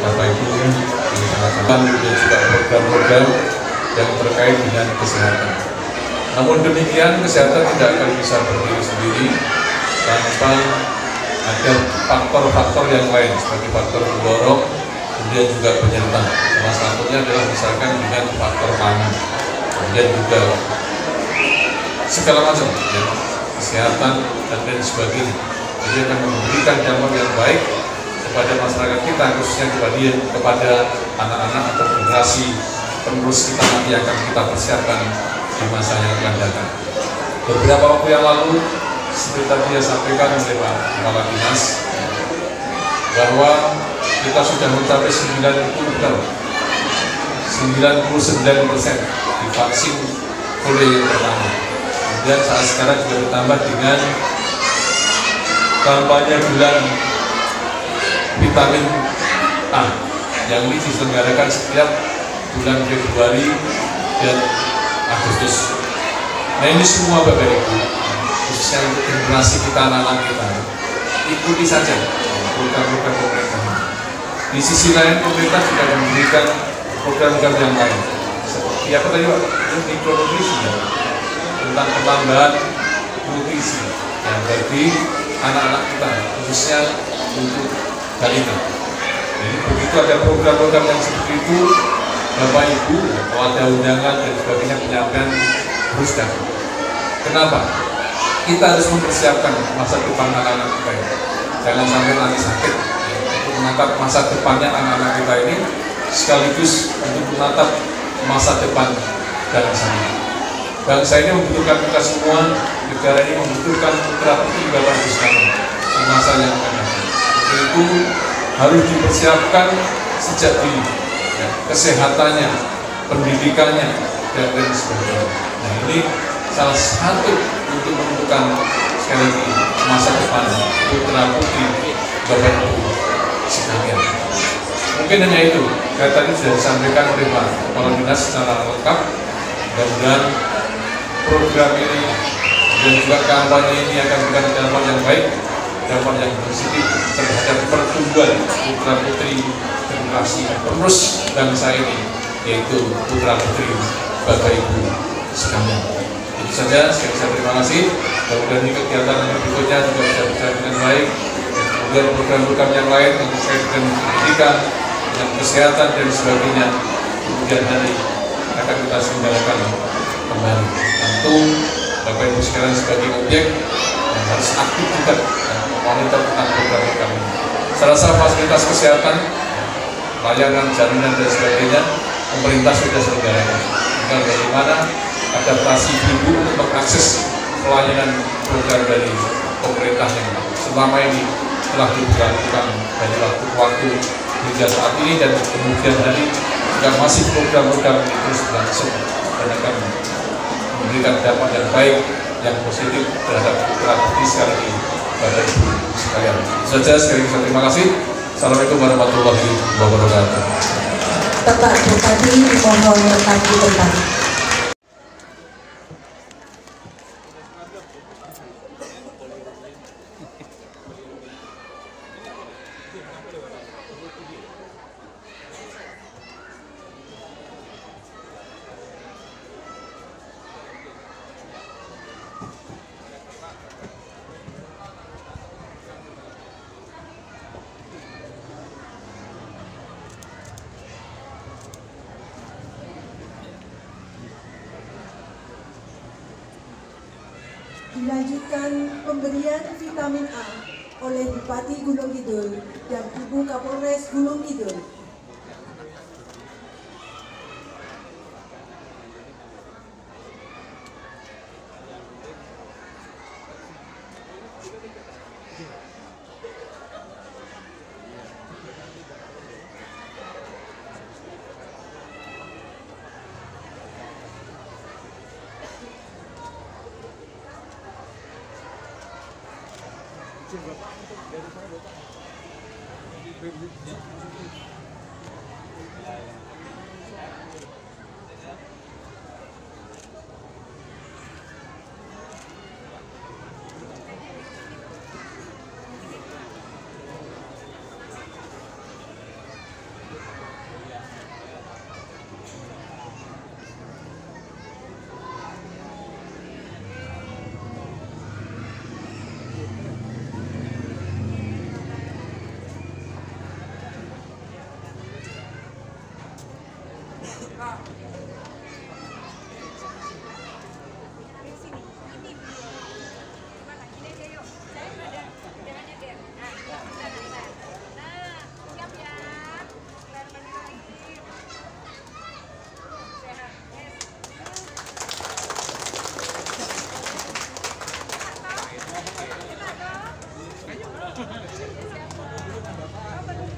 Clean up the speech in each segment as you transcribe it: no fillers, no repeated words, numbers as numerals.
Bapak Ibu dan juga program-program yang terkait dengan kesehatan. Namun demikian, kesehatan tidak akan bisa berdiri sendiri tanpa ada faktor-faktor yang lain sebagai faktor pendorong, kemudian juga penyerta. Salah satunya adalah misalkan dengan faktor pangan, kemudian juga segala macam ya, kesehatan dan lain sebagainya. Jadi akan memberikan dampak yang baik kepada masyarakat kita, khususnya kepada anak-anak atau generasi penerus kita nanti akan kita persiapkan di masa yang akan datang. Beberapa waktu yang lalu, seperti tadi yang sampaikan oleh Pak Kepala Dinas, bahwa kita sudah mencapai 99% divaksin polio yang pertama. Kemudian saat sekarang juga ditambah dengan kampanye bulan vitamin A yang ini diselenggarakan setiap bulan Februari dan Agustus. Nah ini semua Bapak Ibu, khususnya untuk generasi kita, anak-anak kita, ikuti saja program-program pemerintah. Di sisi lain pemerintah juga memberikan program-program yang lain. Seperti apa tadi Pak? Mikronutrisi ya, tentang penambahan nutrisi yang bagi anak-anak kita, khususnya untuk balita. Jadi begitu ada program-program yang seperti itu, Bapak Ibu, kalau ada undangan dan sebagainya penyampaian harus datang. Kenapa? Kita harus mempersiapkan masa depan anak-anak kita ini. Jangan sampai nanti sakit. Untuk menatap masa depannya anak-anak kita ini, sekaligus untuk menatap masa depan bangsa ini. Bangsa ini membutuhkan kita semua, negara ini membutuhkan putra-putri Bapak Ibu sekalian di masa yang akan datang. Itu harus dipersiapkan sejak dini, ya, kesehatannya, pendidikannya, dan lain sebagainya. Nah ini salah satu untuk menentukan sekali lagi masa depan putra-putri Bapak Ibu sekalian. Mungkin hanya itu, kayak tadi sudah disampaikan oleh Pak Kepala Dinas secara lengkap. Mudah-mudahan program ini dan juga kampanye ini akan memberikan dampak yang baik, dampak yang positif terhadap pertumbuhan putra-putri generasi penerus bangsa ini, yaitu putra-putri Bapak Ibu sekalian. Itu saja, saya terima kasih. Mudah-mudahan ini kegiatan yang berikutnya juga bisa berjalan dengan baik. Kemudian program-program yang lain yang terkait dengan pendidikan, dengan kesehatan dan sebagainya, kemudian hari akan kita selenggarakan kembali. Tentu Bapak Ibu sekalian sebagai objek yang harus aktif juga memonitor tentang program-program ini. Saya rasa fasilitas kesehatan, layanan, jaminan dan sebagainya pemerintah sudah selenggarakan. Tinggal bagaimana adaptasi ibu untuk mengakses pelayanan program dari pemerintah yang selama ini telah dilakukan dari waktu ke waktu hingga saat ini, dan kemudian hari juga masih program-program ini terus berlangsung dan akan memberikan dampak yang baik, yang positif terhadap putra-putri sekali lagi Bapak Ibu sekalian. Itu saja, sekali lagi terima kasih. Assalamualaikum warahmatullahi wabarakatuh. Bapak Bupati dimohon tanggapi tempat. Dilanjutkan pemberian vitamin A oleh Bupati Gunung Kidul dan Ibu Kapolres Gunung Kidul.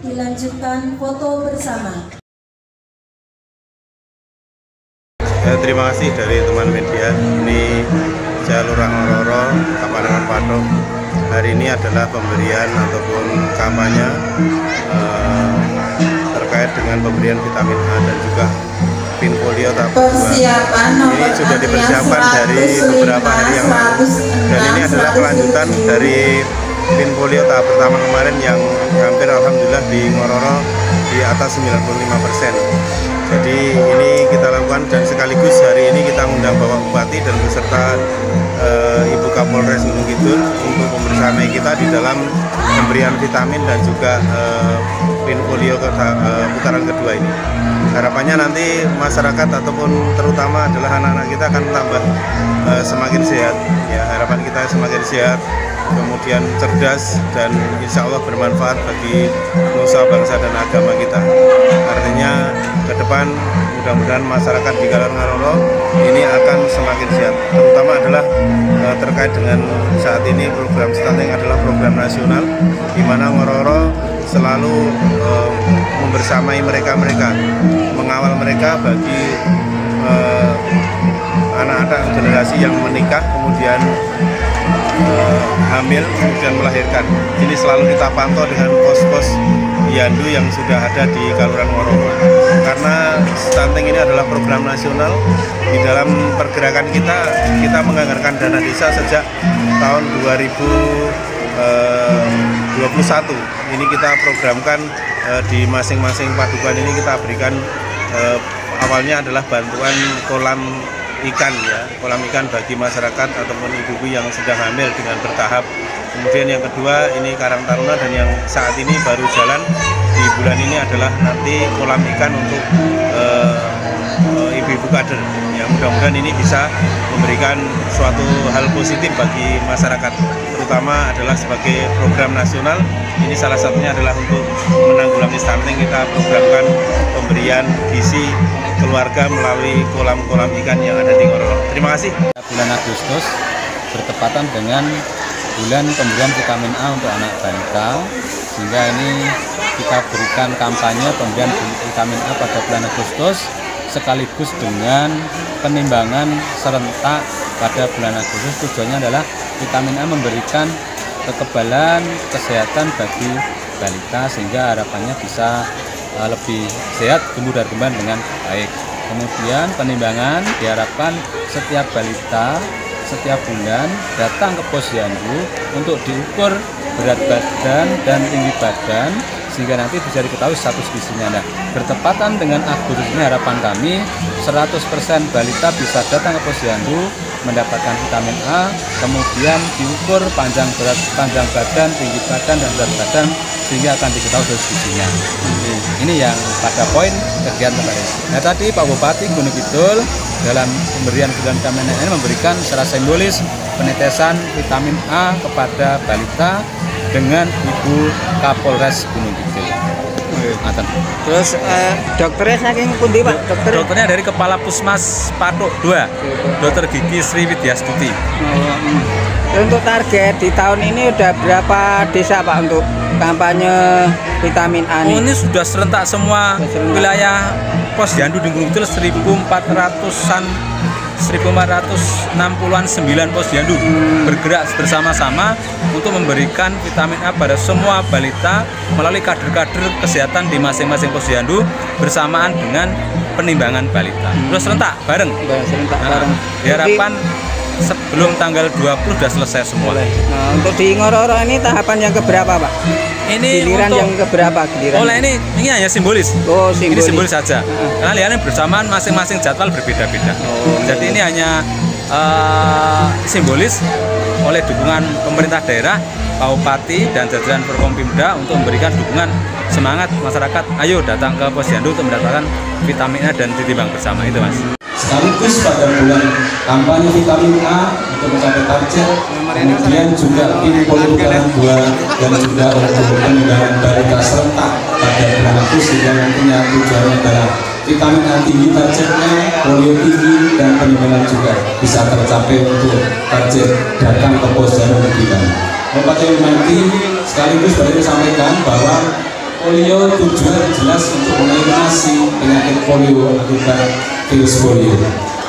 Dilanjutkan foto bersama. Terima kasih dari teman media. Ini Jalur Ngororo, Kapanewon Patok. Hari ini adalah pemberian ataupun kampanye terkait dengan pemberian vitamin A dan juga pin polio tahap 2. Ini sudah dipersiapkan dari beberapa hari yang lalu, dan ini adalah kelanjutan dari pin polio tahap pertama kemarin yang hampir alhamdulillah di Ngororo di atas 95%. Jadi ini kita lakukan, dan sekaligus hari ini kita undang Bapak Bupati dan beserta Ibu Kapolres Gunung Kidul untuk membersamai kita di dalam pemberian vitamin dan juga pin polio putaran kedua ini. Harapannya nanti masyarakat ataupun terutama adalah anak-anak kita akan tambah semakin sehat. Ya, harapan kita semakin sehat, kemudian cerdas, dan insya Allah bermanfaat bagi nusa bangsa dan agama kita. Artinya ke depan mudah-mudahan masyarakat di Kalar Ngororo ini akan semakin sehat. Terutama adalah terkait dengan saat ini program stunting adalah program nasional di mana Ngororo selalu membersamai mereka, mengawal mereka bagi anak-anak generasi yang menikah kemudian hamil kemudian melahirkan. Ini selalu kita pantau dengan pos-pos Yandu yang sudah ada di Kaluran Ngororo. Karena stunting ini adalah program nasional, di dalam pergerakan kita menganggarkan dana desa sejak tahun 2021. Ini kita programkan di masing-masing padukan ini kita berikan awalnya adalah bantuan kolam ikan, ya, kolam ikan bagi masyarakat ataupun ibu-ibu yang sedang hamil dengan bertahap. Kemudian yang kedua ini Karang Taruna, dan yang saat ini baru jalan di bulan ini adalah nanti kolam ikan untuk ibu-ibu kader. Ya, mudah-mudahan ini bisa memberikan suatu hal positif bagi masyarakat, terutama adalah sebagai program nasional. Ini salah satunya adalah untuk menanggulangi stunting. Kita programkan pemberian gizi keluarga melalui kolam-kolam ikan yang ada di Ngororo. Terima kasih. Bulan Agustus bertepatan dengan bulan pemberian vitamin A untuk anak balita, sehingga ini kita berikan kampanye pemberian vitamin A pada bulan Agustus sekaligus dengan penimbangan serentak pada bulan Agustus. Tujuannya adalah vitamin A memberikan kekebalan kesehatan bagi balita sehingga harapannya bisa lebih sehat, tumbuh dan kembang dengan baik. Kemudian penimbangan diharapkan setiap balita setiap bulan datang ke Posyandu untuk diukur berat badan dan tinggi badan sehingga nanti bisa diketahui status gizinya. Nah, bertepatan dengan Agustus ini harapan kami 100% balita bisa datang ke Posyandu mendapatkan vitamin A, kemudian diukur panjang badan, tinggi badan dan berat badan sehingga akan diketahui dosis gizinya. Ini yang pada poin kegiatan kemarin. Nah, tadi Pak Bupati Gunung Kidul dalam pemberian vitamin A ini memberikan secara simbolis penetesan vitamin A kepada balita dengan Ibu Kapolres Gunung Kidul. Terus dokternya saking pundi Pak? Dokternya dari Kepala Pusmas Patok 2, Dokter Gigi Sri Widyastuti. Untuk target di tahun ini udah berapa desa Pak untuk kampanye vitamin A ini? Oh, ini sudah serentak semua wilayah Posyandu di Gunung Kidul 1460-an 9 posyandu bergerak bersama-sama untuk memberikan vitamin A pada semua balita melalui kader-kader kesehatan di masing-masing posyandu bersamaan dengan penimbangan balita. Terus serentak bareng. Diharapkan sebelum tanggal 20 sudah selesai semua. Nah, untuk di Ngororo ini tahapan yang keberapa Pak? Ini giliran untuk, yang keberapa giliran? Oleh ini hanya simbolis. Oh, simbolis. Ini simbolis saja. Karena lihatnya bersamaan masing-masing jadwal berbeda-beda. Jadi ini hanya simbolis oleh dukungan pemerintah daerah Pak Bupati dan jajaran Forkompimda untuk memberikan dukungan semangat masyarakat. Ayo datang ke Posyandu untuk mendapatkan vitamin A dan ditimbang bersama itu, Mas. Sekaligus pada bulan kampanye vitamin A untuk mencapai target, kemudian juga tim polio putaran 2 dan juga untuk pengembangan balita serentak pada bulan Agustus, sehingga nantinya tujuannya adalah vitamin A tinggi targetnya, polio tinggi, dan penimbangan juga bisa tercapai untuk target datang ke Posyandu kita. Bapak Ibu nanti sekaligus boleh disampaikan bahwa polio tujuan jelas untuk mengeliminasi penyakit polio akibat virus polio.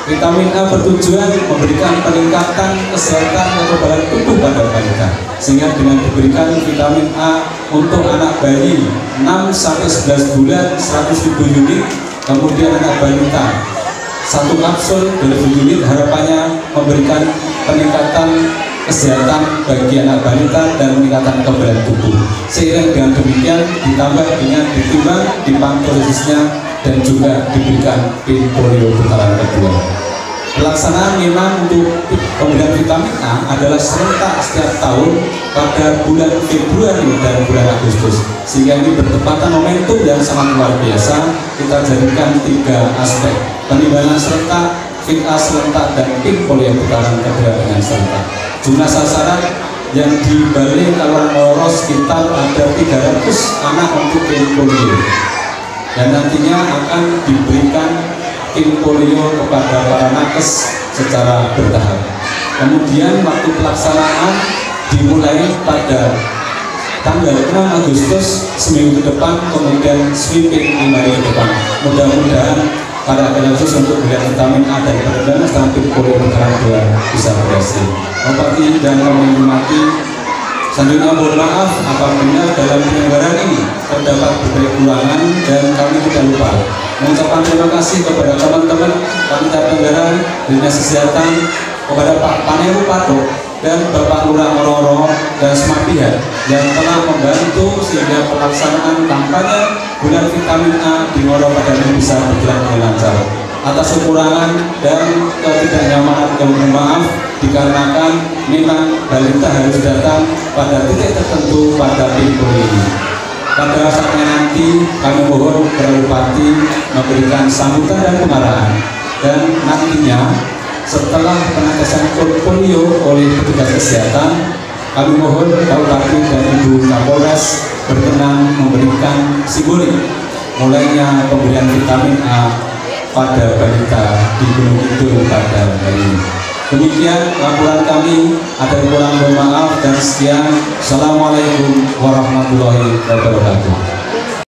Vitamin A bertujuan memberikan peningkatan kesehatan kekebalan tubuh pada balita, sehingga dengan diberikan vitamin A untuk anak bayi 6-11 bulan 100.000 unit, kemudian anak balita 1 kapsul 2.000 unit, harapannya memberikan peningkatan kesehatan bagi anak balita dan meningkatkan kekebalan tubuh. Seiring dengan demikian ditambah dengan ditimbang, dipantau dosisnya, dan juga diberikan pin polio putaran kedua. Pelaksanaan memang untuk pemberian vitamin A adalah serentak setiap tahun pada bulan Februari dan bulan Agustus, sehingga ini bertepatan momentum yang sangat luar biasa. Kita jadikan 3 aspek: penimbangan serentak, pin A serentak, dan pin polio putaran kedua dengan serentak. Jumlah sasaran yang dibalik kalau lolos sekitar ada 300 anak untuk pin polio, dan nantinya akan diberikan pin polio kepada para nakes secara bertahap. Kemudian waktu pelaksanaan dimulai pada tanggal 6 Agustus, seminggu ke depan, kemudian sweeping 5 hari ke depan. Mudah-mudahan pada khusus untuk berikan vitamin A dan pengembangan sampai polio putaran 2 bisa berhasil. Bapak Ibu dan kami hormati, selanjutnya mohon maaf apabila dalam penyelenggaraan ini terdapat berbagai kekurangan, dan kami tidak lupa mengucapkan terima kasih kepada teman-teman panitia pelanggaran Dinas Kesehatan, kepada Pak Paneru Patok dan Bapak Lurah Roro dan semua pihak yang telah membantu sehingga pelaksanaan kampanye bulan vitamin A di Ngoro Padang bisa berjalan dengan lancar. Atas kekurangan dan ketidaknyamanan yang mohon maaf, dikarenakan memang balita harus datang pada titik tertentu pada pin polio ini. Pada saatnya nanti kami mohon Bapak Bupati memberikan sambutan dan pengarahan, dan nantinya setelah pengajaran polio oleh petugas kesehatan, kami mohon Bapak Bupati dan Ibu Kapolres berkenan memberikan simbolik mulainya pemberian vitamin A pada balita di Gunung Kidul pada hari ini. Demikian laporan kami, ada kurang mohon maaf dan sekian. Assalamualaikum warahmatullahi wabarakatuh.